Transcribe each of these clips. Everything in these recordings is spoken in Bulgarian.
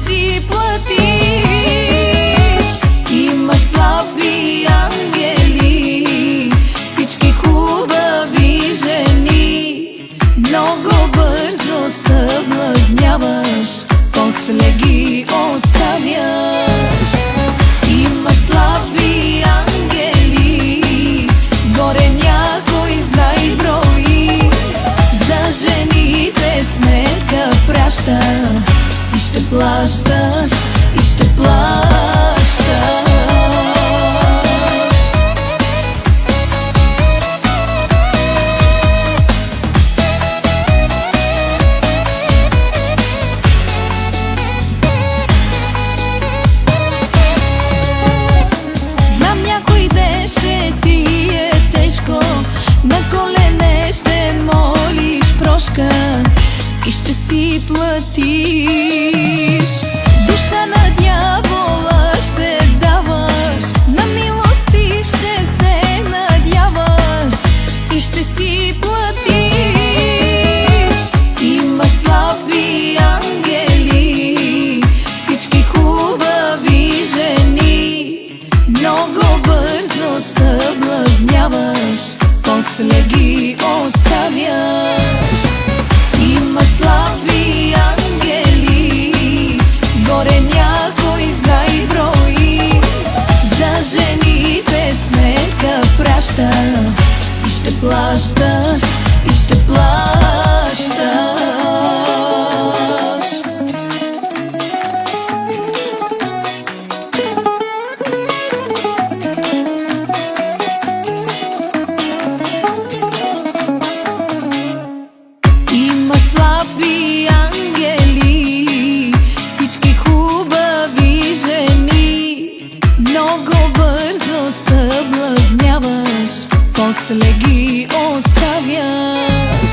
си платиш. Имаш слаби ангели, всички хубави жени. Много бързо съблазняваш, после ги оставяш. Имаш слаби ангели, горе някой знай брои. За жените сметка праща и ще плащаш, и ще плащаш. Знам някой ден ще ти е тежко, на колене ще молиш прошка и ще си платиш. Душа на дявола ще даваш, на милости ще се надяваш и ще си платиш. Имаш слаби ангели, всички хубави жени. Много бързо съблазняваш, после ги оставяш. Имаш слаби ангели, горе някой знай брои. За жените сметка праща и ще плащаш, и ще плащаш. Имаш слаби ангели, всички хубави жени. Много бързо съблазняваш, после ги оставяш.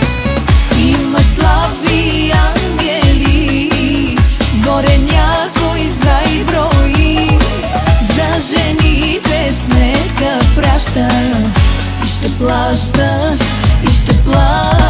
Имаш слаби ангели, горе някой знай брои. За жените сметка праща и ще плащаш, и ще плащаш.